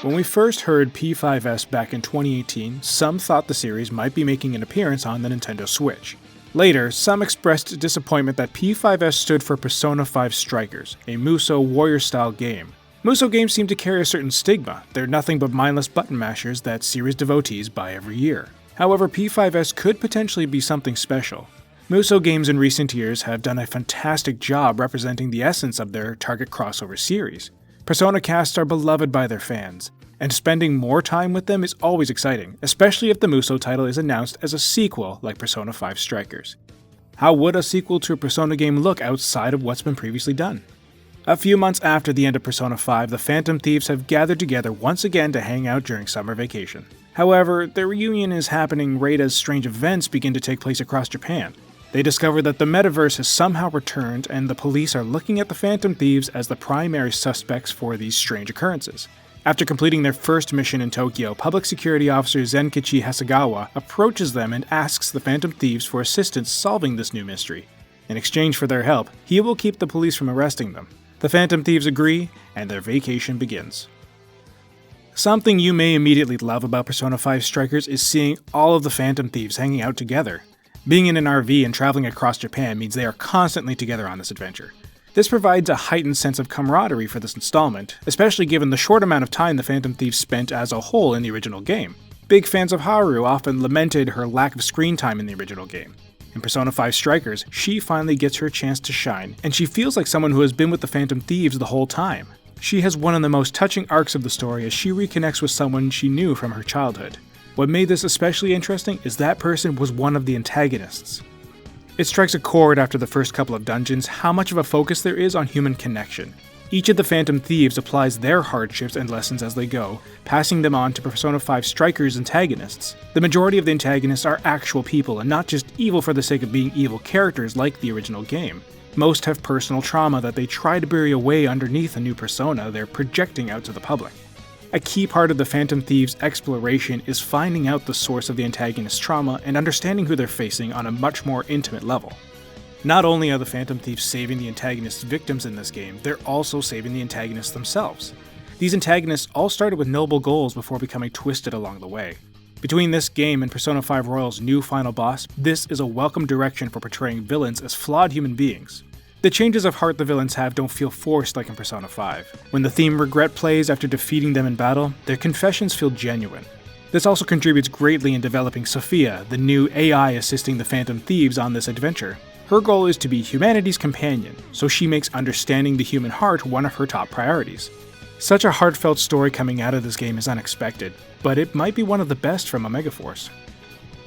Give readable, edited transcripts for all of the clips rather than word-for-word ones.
When we first heard P5S back in 2018, some thought the series might be making an appearance on the Nintendo Switch. Later, some expressed disappointment that P5S stood for Persona 5 Strikers, a Musou warrior-style game. Musou games seem to carry a certain stigma. They're nothing but mindless button mashers that series devotees buy every year. However, P5S could potentially be something special. Musou games in recent years have done a fantastic job representing the essence of their target crossover series. Persona casts are beloved by their fans, and spending more time with them is always exciting, especially if the Musou title is announced as a sequel like Persona 5 Strikers. How would a sequel to a Persona game look outside of what's been previously done? A few months after the end of Persona 5, the Phantom Thieves have gathered together once again to hang out during summer vacation. However, their reunion is happening right as strange events begin to take place across Japan. They discover that the metaverse has somehow returned, and the police are looking at the Phantom Thieves as the primary suspects for these strange occurrences. After completing their first mission in Tokyo, Public Security Officer Zenkichi Hasegawa approaches them and asks the Phantom Thieves for assistance solving this new mystery. In exchange for their help, he will keep the police from arresting them. The Phantom Thieves agree, and their vacation begins. Something you may immediately love about Persona 5 Strikers is seeing all of the Phantom Thieves hanging out together. Being in an RV and traveling across Japan means they are constantly together on this adventure. This provides a heightened sense of camaraderie for this installment, especially given the short amount of time the Phantom Thieves spent as a whole in the original game. Big fans of Haru often lamented her lack of screen time in the original game. In Persona 5 Strikers, she finally gets her chance to shine, and she feels like someone who has been with the Phantom Thieves the whole time. She has one of the most touching arcs of the story as she reconnects with someone she knew from her childhood. What made this especially interesting is that person was one of the antagonists. It strikes a chord after the first couple of dungeons how much of a focus there is on human connection. Each of the Phantom Thieves applies their hardships and lessons as they go, passing them on to Persona 5 Strikers' antagonists. The majority of the antagonists are actual people and not just evil for the sake of being evil characters like the original game. Most have personal trauma that they try to bury away underneath a new persona they're projecting out to the public. A key part of the Phantom Thieves' exploration is finding out the source of the antagonist's trauma and understanding who they're facing on a much more intimate level. Not only are the Phantom Thieves saving the antagonist's victims in this game, they're also saving the antagonists themselves. These antagonists all started with noble goals before becoming twisted along the way. Between this game and Persona 5 Royal's new final boss, this is a welcome direction for portraying villains as flawed human beings. The changes of heart the villains have don't feel forced like in Persona 5. When the theme Regret plays after defeating them in battle, their confessions feel genuine. This also contributes greatly in developing Sophia, the new AI assisting the Phantom Thieves on this adventure. Her goal is to be humanity's companion, so she makes understanding the human heart one of her top priorities. Such a heartfelt story coming out of this game is unexpected, but it might be one of the best from Omega Force.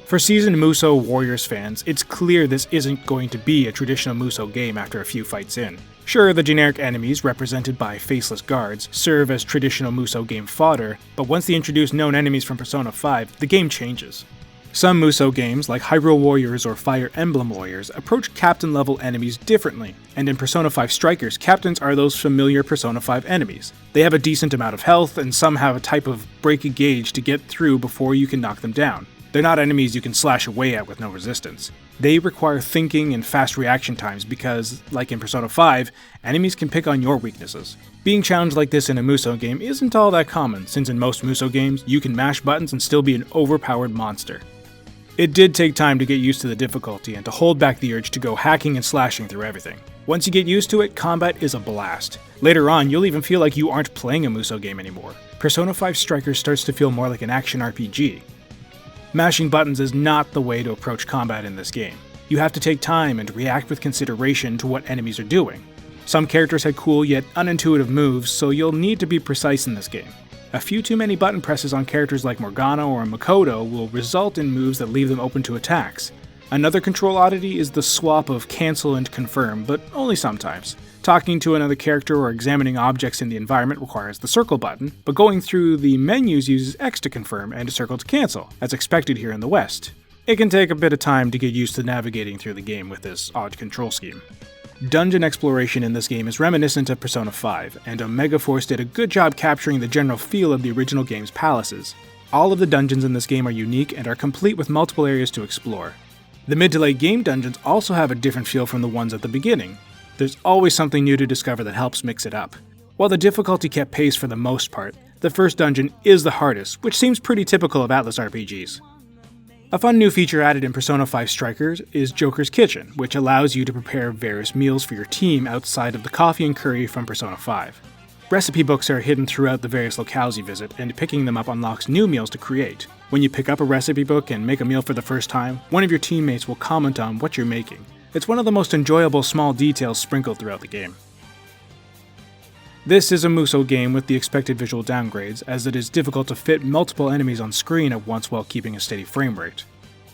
For seasoned Musou Warriors fans, it's clear this isn't going to be a traditional Musou game after a few fights in. Sure, the generic enemies, represented by faceless guards, serve as traditional Musou game fodder, but once they introduce known enemies from Persona 5, the game changes. Some Musou games, like Hyrule Warriors or Fire Emblem Warriors, approach captain-level enemies differently, and in Persona 5 Strikers, captains are those familiar Persona 5 enemies. They have a decent amount of health, and some have a type of break-a-gauge to get through before you can knock them down. They're not enemies you can slash away at with no resistance. They require thinking and fast reaction times because, like in Persona 5, enemies can pick on your weaknesses. Being challenged like this in a Musou game isn't all that common, since in most Musou games, you can mash buttons and still be an overpowered monster. It did take time to get used to the difficulty and to hold back the urge to go hacking and slashing through everything. Once you get used to it, combat is a blast. Later on, you'll even feel like you aren't playing a Musou game anymore. Persona 5 Strikers starts to feel more like an action RPG. Mashing buttons is not the way to approach combat in this game. You have to take time and react with consideration to what enemies are doing. Some characters had cool yet unintuitive moves, so you'll need to be precise in this game. A few too many button presses on characters like Morgana or Makoto will result in moves that leave them open to attacks. Another control oddity is the swap of cancel and confirm, but only sometimes. Talking to another character or examining objects in the environment requires the circle button, but going through the menus uses X to confirm and circle to cancel, as expected here in the West. It can take a bit of time to get used to navigating through the game with this odd control scheme. Dungeon exploration in this game is reminiscent of Persona 5, and Omega Force did a good job capturing the general feel of the original game's palaces. All of the dungeons in this game are unique and are complete with multiple areas to explore. The mid to late game dungeons also have a different feel from the ones at the beginning. There's always something new to discover that helps mix it up. While the difficulty kept pace for the most part, the first dungeon is the hardest, which seems pretty typical of Atlas RPGs. A fun new feature added in Persona 5 Strikers is Joker's Kitchen, which allows you to prepare various meals for your team outside of the coffee and curry from Persona 5. Recipe books are hidden throughout the various locales you visit, and picking them up unlocks new meals to create. When you pick up a recipe book and make a meal for the first time, one of your teammates will comment on what you're making. It's one of the most enjoyable small details sprinkled throughout the game. This is a Musou game with the expected visual downgrades, as it is difficult to fit multiple enemies on screen at once while keeping a steady frame rate.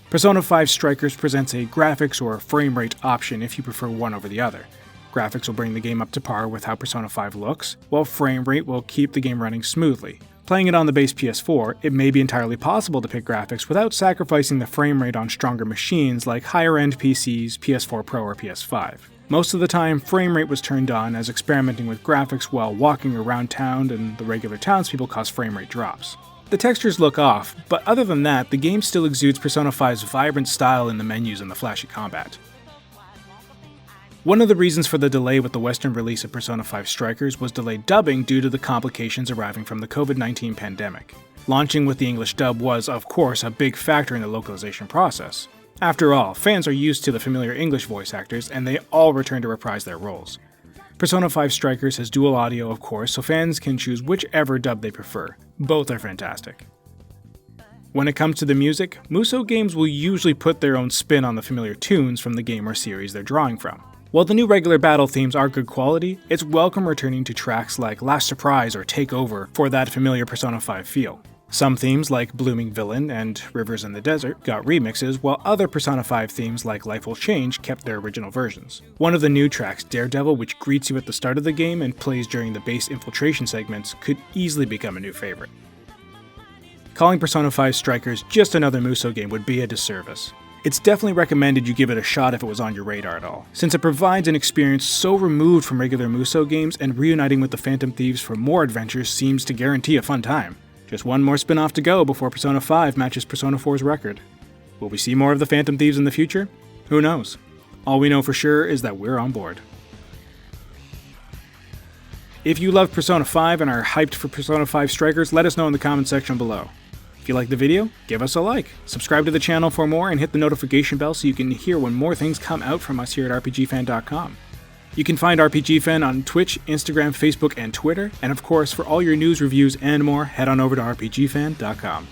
Persona 5 Strikers presents a graphics or frame rate option if you prefer one over the other. Graphics will bring the game up to par with how Persona 5 looks, while frame rate will keep the game running smoothly. Playing it on the base PS4, it may be entirely possible to pick graphics without sacrificing the frame rate on stronger machines like higher-end PCs, PS4 Pro or PS5. Most of the time, frame rate was turned on, as experimenting with graphics while walking around town and the regular townspeople caused frame rate drops. The textures look off, but other than that, the game still exudes Persona 5's vibrant style in the menus and the flashy combat. One of the reasons for the delay with the Western release of Persona 5 Strikers was delayed dubbing due to the complications arriving from the COVID-19 pandemic. Launching with the English dub was, of course, a big factor in the localization process. After all, fans are used to the familiar English voice actors, and they all return to reprise their roles. Persona 5 Strikers has dual audio, of course, so fans can choose whichever dub they prefer. Both are fantastic. When it comes to the music, Musou games will usually put their own spin on the familiar tunes from the game or series they're drawing from. While the new regular battle themes are good quality, it's welcome returning to tracks like Last Surprise or Take Over for that familiar Persona 5 feel. Some themes like Blooming Villain and Rivers in the Desert got remixes, while other Persona 5 themes like Life Will Change kept their original versions. One of the new tracks, Daredevil, which greets you at the start of the game and plays during the base infiltration segments, could easily become a new favorite. Calling Persona 5 Strikers just another Musou game would be a disservice. It's definitely recommended you give it a shot if it was on your radar at all, since it provides an experience so removed from regular Musou games, and reuniting with the Phantom Thieves for more adventures seems to guarantee a fun time. Just one more spin-off to go before Persona 5 matches Persona 4's record. Will we see more of the Phantom Thieves in the future? Who knows? All we know for sure is that we're on board. If you love Persona 5 and are hyped for Persona 5 Strikers, let us know in the comment section below. If you like the video, give us a like. Subscribe to the channel for more and hit the notification bell so you can hear when more things come out from us here at RPGFan.com. You can find RPGFan on Twitch, Instagram, Facebook, and Twitter, and of course, for all your news, reviews, and more, head on over to RPGFan.com.